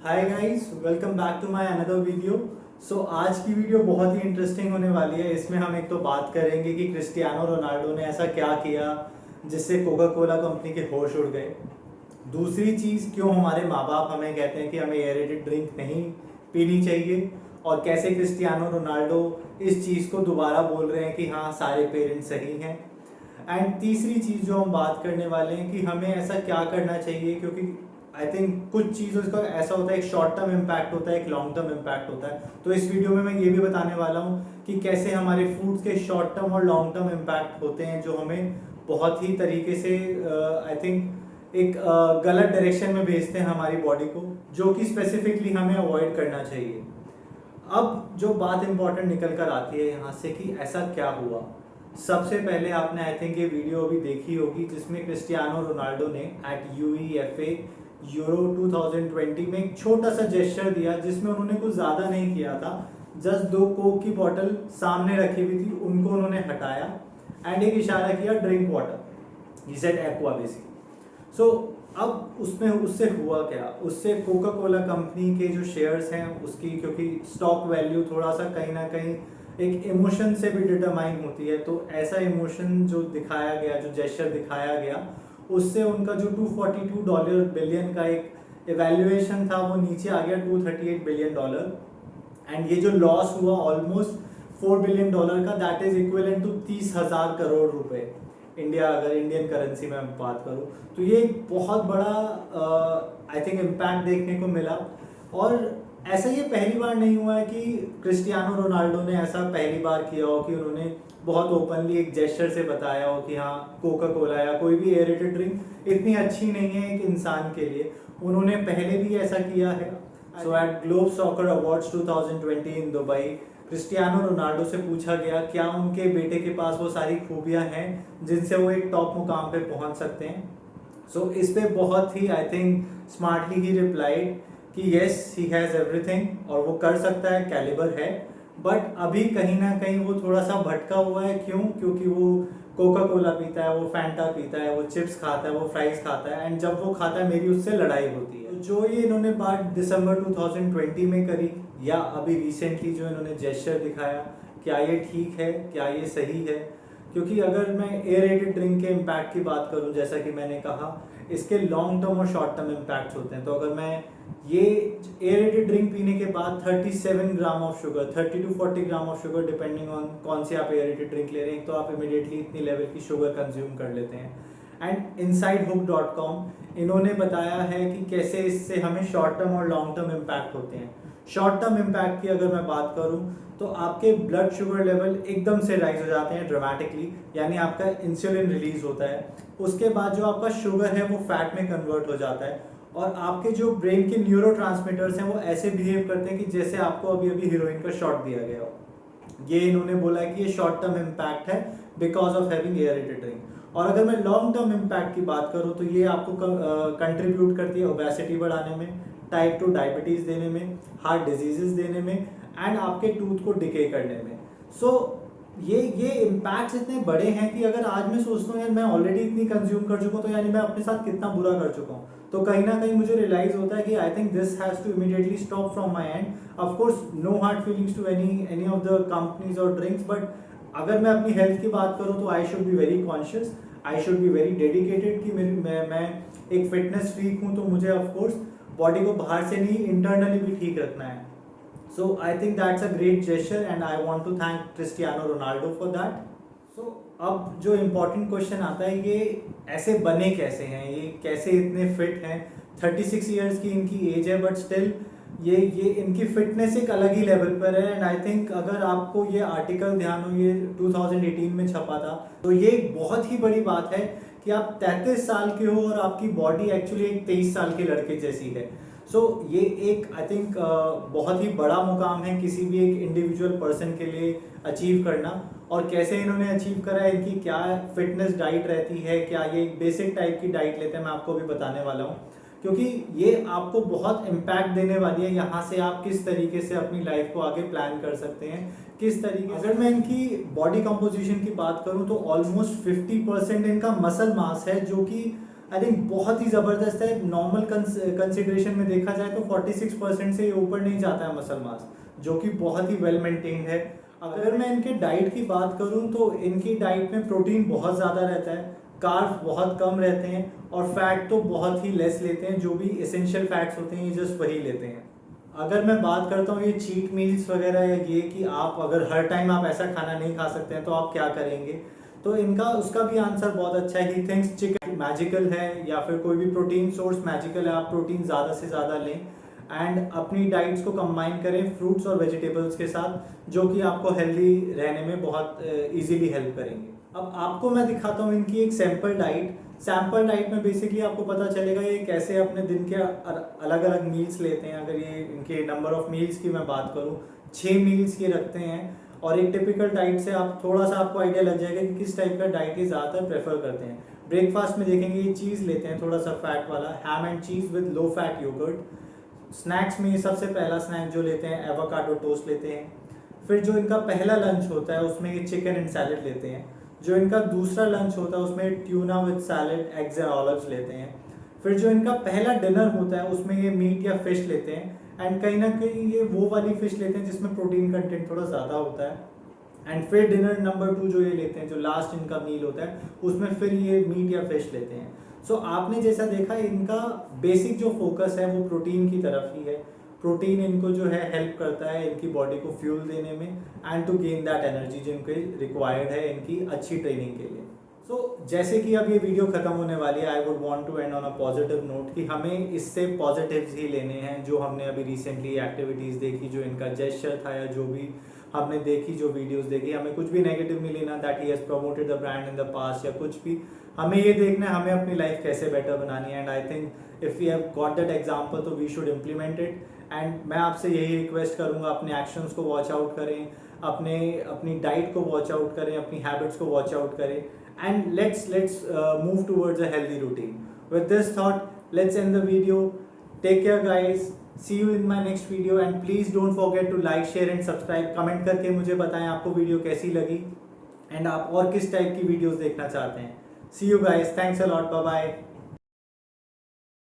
Hi guys, welcome back to my another video. सो आज की वीडियो बहुत ही इंटरेस्टिंग होने वाली है। इसमें हम एक तो बात करेंगे कि क्रिस्टियानो रोनाल्डो ने ऐसा क्या किया जिससे कोका कोला कंपनी के होश उड़ गए। दूसरी चीज़, क्यों हमारे माँ बाप हमें कहते हैं कि हमें एयरेटेड ड्रिंक नहीं पीनी चाहिए, और कैसे क्रिस्टियानो रोनाल्डो इस चीज़ को दोबारा बोल रहे हैं कि हाँ, सारे पेरेंट्स सही हैं। एंड तीसरी चीज़ जो हम बात करने वाले हैं कि हमें ऐसा क्या करना चाहिए, क्योंकि आई थिंक कुछ चीज़ों का ऐसा होता है, एक शॉर्ट टर्म इम्पैक्ट होता है, एक लॉन्ग टर्म इम्पैक्ट होता है। तो इस वीडियो में मैं ये भी बताने वाला हूँ कि कैसे हमारे फूड्स के शॉर्ट टर्म और लॉन्ग टर्म इम्पैक्ट होते हैं, जो हमें बहुत ही तरीके से आई थिंक एक गलत डायरेक्शन में भेजते हैं हमारी बॉडी को, जो कि स्पेसिफिकली हमें अवॉइड करना चाहिए। अब जो बात इंपॉर्टेंट निकल कर आती है यहाँ से कि ऐसा क्या हुआ। सबसे पहले आपने आई थिंक ये वीडियो अभी देखी होगी जिसमें क्रिस्टियानो रोनाल्डो ने एट यूईएफए यूरो 2020 में एक छोटा सा जेस्चर दिया, जिसमें उन्होंने कुछ ज़्यादा नहीं किया था। जस्ट दो कोक की बोतल सामने रखी हुई थी, उनको उन्होंने हटाया एंड एक इशारा किया, drink water, he said aqua basically. So अब उसमें उससे हुआ क्या, उससे कोका कोला कंपनी के जो शेयर्स हैं उसकी, क्योंकि स्टॉक वैल्यू थोड़ा सा कहीं ना कहीं एक इमोशन से भी डिटरमाइन होती है, तो ऐसा इमोशन जो दिखाया गया, जो जेस्चर दिखाया गया, उससे उनका जो $242 बिलियन का एक एवेल्युएशन था वो नीचे आ गया $238 बिलियन। एंड ये जो लॉस हुआ ऑलमोस्ट $4 बिलियन का, that is equivalent to 30,000 crore रुपए इंडिया, अगर इंडियन करेंसी में मैं बात करूँ तो ये एक बहुत बड़ा आई थिंक इम्पैक्ट देखने को मिला। और ऐसा ये पहली बार नहीं हुआ है कि क्रिस्टियानो रोनाल्डो ने ऐसा पहली बार किया हो कि उन्होंने बहुत ओपनली एक जेस्चर से बताया हो कि हाँ, कोका कोला या कोई भी एयरेटेड ड्रिंक इतनी अच्छी नहीं है एक इंसान के लिए। उन्होंने पहले भी ऐसा किया है। So at Globe Soccer Awards 2020 in Dubai, Cristiano Ronaldo से पूछा गया क्या उनके बेटे के पास वो सारी खूबियां हैं जिनसे वो एक टॉप मुकाम पे पहुंच सकते हैं। सो इस पे बहुत ही I think smartly he replied कि येस, ही हैज़ एवरीथिंग और वो कर सकता है, कैलिबर है। बट अभी कहीं ना कहीं वो थोड़ा सा भटका हुआ है। क्यों? क्योंकि वो कोका कोला पीता है, वो फैंटा पीता है, वो चिप्स खाता है, वो फ्राइज खाता है, एंड जब वो खाता है मेरी उससे लड़ाई होती है। जो ये इन्होंने बात दिसंबर 2020 में करी, या अभी रिसेंटली जो इन्होंने जेस्चर दिखाया, क्या ये ठीक है, क्या ये सही है? क्योंकि अगर मैं एयरेटेड ड्रिंक के इम्पैक्ट की बात करूं, जैसा कि मैंने कहा, इसके लॉन्ग टर्म और शॉर्ट टर्म इम्पैक्ट होते हैं। तो अगर मैं ये एयरेटेड ड्रिंक पीने के बाद 37 gram of sugar, 30 to 40 gram of sugar, depending on कौन सी आप एयरेटेड ड्रिंक ले रहे हैं, तो आप इमिडिएटली इतनी लेवल की शुगर कंज्यूम कर लेते हैं। एंड insidehook.com इन्होंने बताया है कि कैसे इससे हमें शॉर्ट टर्म और लॉन्ग टर्म इम्पैक्ट होते हैं। शॉर्ट टर्म इम्पैक्ट की अगर मैं बात करूं तो आपके ब्लड शुगर लेवल एकदम से राइज हो जाते हैं ड्रामेटिकली, यानी आपका इंसुलिन रिलीज होता है। उसके बाद जो आपका शुगर है वो फैट में कन्वर्ट हो जाता है, और आपके जो ब्रेन के न्यूरोट्रांसमीटर्स हैं वो ऐसे बिहेव करते हैं कि जैसे आपको अभी अभी हीरोइन का शॉट दिया गया हो। ये इन्होंने बोला है कि ये शॉर्ट टर्म इम्पैक्ट है because of having aerated drink. और अगर मैं लॉन्ग टर्म इम्पैक्ट की बात करूँ तो ये आपको कंट्रीब्यूट करती है ओबेसिटी बढ़ाने में, टाइप 2 डायबिटीज़ देने में, हार्ट डिजीजेस देने में, एंड आपके टूथ को डिके करने में। सो ये इम्पैक्ट्स इतने बड़े हैं कि अगर आज मैं सोचता हूँ यार, मैं ऑलरेडी इतनी कंज्यूम कर चुका हूँ, तो यानी मैं अपने साथ कितना बुरा कर चुका हूँ। तो कहीं ना कहीं मुझे रियलाइज होता है कि I think this has to immediately stop from my end. Of course no hard feelings to any of the companies और ड्रिंक्स, बट अगर मैं अपनी हेल्थ की बात करूँ तो I should be very conscious, I should be very dedicated कि मैं एक फिटनेस फ्रीक हूँ, तो मुझे ऑफकोर्स बॉडी को बाहर से नहीं, इंटरनली भी ठीक रखना है। So I think that's a great gesture and I want to thank Cristiano Ronaldo for that. So अब जो इम्पोर्टेंट क्वेश्चन आता है, ये ऐसे बने कैसे हैं, ये कैसे इतने फिट हैं। 36 इयर्स की इनकी एज है, बट स्टिल ये इनकी फिटनेस एक अलग ही लेवल पर है। एंड आई थिंक अगर आपको ये आर्टिकल ध्यान हो, ये 2018 में छपा था, तो ये एक बहुत ही बड़ी बात है कि आप 33 साल के हो और आपकी बॉडी एक्चुअली एक 23 साल के लड़के जैसी है। सो ये एक आई थिंक बहुत ही बड़ा मुकाम है किसी भी एक इंडिविजुअल पर्सन के लिए अचीव करना। और कैसे इन्होंने अचीव करा है, इनकी क्या फिटनेस डाइट रहती है, क्या ये एक बेसिक टाइप की डाइट लेते हैं, मैं आपको भी बताने वाला हूँ, क्योंकि ये आपको बहुत इम्पैक्ट देने वाली है। यहाँ से आप किस तरीके से अपनी लाइफ को आगे प्लान कर सकते हैं, किस तरीके। अगर मैं इनकी बॉडी कंपोजिशन की बात करूँ तो ऑलमोस्ट 50% इनका मसल मास है, जो कि आई थिंक बहुत ही ज़बरदस्त है। नॉर्मल कंसिडरेशन में देखा जाए तो 46% से ये ऊपर नहीं जाता है मसल मास, जो कि बहुत ही वेल मेंटेन्ड है। अगर मैं इनके डाइट की बात करूं तो इनकी डाइट में प्रोटीन बहुत ज़्यादा रहता है, कार्ब्स बहुत कम रहते हैं और फैट तो बहुत ही लेस लेते हैं। जो भी एसेंशियल फैट्स होते हैं ये जस्ट वही लेते हैं। अगर मैं बात करता हूँ ये चीट मील्स वगैरह या ये कि आप अगर हर टाइम आप ऐसा खाना नहीं खा सकते हैं तो आप क्या करेंगे, तो इनका उसका भी आंसर बहुत अच्छा है। ही थिंक्स चिकन मैजिकल है या फिर कोई भी प्रोटीन सोर्स मैजिकल है, आप प्रोटीन ज़्यादा से ज़्यादा लें एंड अपनी डाइट्स को कंबाइन करें फ्रूट्स और वेजिटेबल्स के साथ, जो कि आपको हेल्दी रहने में बहुत इजीली हेल्प करेंगे। अब आपको मैं दिखाता हूँ इनकी एक सैम्पल डाइट में बेसिकली आपको पता चलेगा ये कैसे अपने दिन के अलग अलग मील्स लेते हैं। अगर ये इनके नंबर ऑफ मील्स की मैं बात करूँ, 6 मील्स ये रखते हैं और एक टिपिकल डाइट से आप थोड़ा सा आपको आइडिया लग जाएगा कि किस टाइप का डाइट ये ज़्यादातर प्रेफर करते हैं। ब्रेकफास्ट में देखेंगे ये चीज़ लेते हैं, थोड़ा सा फैट वाला ham and cheese with low fat yogurt. Snacks में सबसे पहला स्नैक जो लेते हैं एवोकाडो टोस्ट लेते हैं। फिर जो इनका पहला लंच होता है उसमें ये चिकन एंड सैलड लेते हैं। जो इनका दूसरा लंच होता है उसमें tuna with salad eggs and olives लेते हैं। फिर जो इनका पहला डिनर होता है उसमें ये मीट या फिश लेते हैं एंड कहीं ना कहीं ये वो वाली फिश लेते हैं जिसमें प्रोटीन कंटेंट थोड़ा ज़्यादा होता है। एंड फिर डिनर नंबर 2 जो ये लेते हैं, जो लास्ट इनका मील होता है उसमें फिर ये मीट या फिश लेते हैं। सो आपने जैसा देखा इनका बेसिक जो फोकस है वो प्रोटीन की तरफ ही है। प्रोटीन इनको जो है हेल्प करता है इनकी बॉडी को फ्यूल देने में and to gain that energy जिनको रिक्वायर्ड है इनकी अच्छी ट्रेनिंग के लिए। सो जैसे कि अब ये वीडियो खत्म होने वाली है, I would want to end on a positive note कि हमें इससे पॉजिटिव्स ही लेने हैं। जो हमने अभी रिसेंटली एक्टिविटीज़ देखी, जो इनका जेस्चर था या जो भी हमने देखी, जो वीडियोस देखी, हमें कुछ भी नेगेटिव नहीं लेना that he has promoted the brand in the past या कुछ भी। हमें ये देखना है हमें अपनी लाइफ कैसे बेटर बनानी है and I think if we have got that example तो we should implement it. And मैं आपसे यही रिक्वेस्ट करूँगा अपने एक्शंस को वॉच आउट करें, अपनी डाइट को वॉच आउट करें, अपनी हैबिट्स को वॉच आउट करें and let's move towards a healthy routine. With this thought, let's end the video. Take care guys. See you in my next video and please don't forget to like, share and subscribe. Comment करके मुझे बताएं आपको video कैसी लगी and आप और किस type की वीडियोस देखना चाहते हैं। See you guys. Thanks a lot. Bye bye.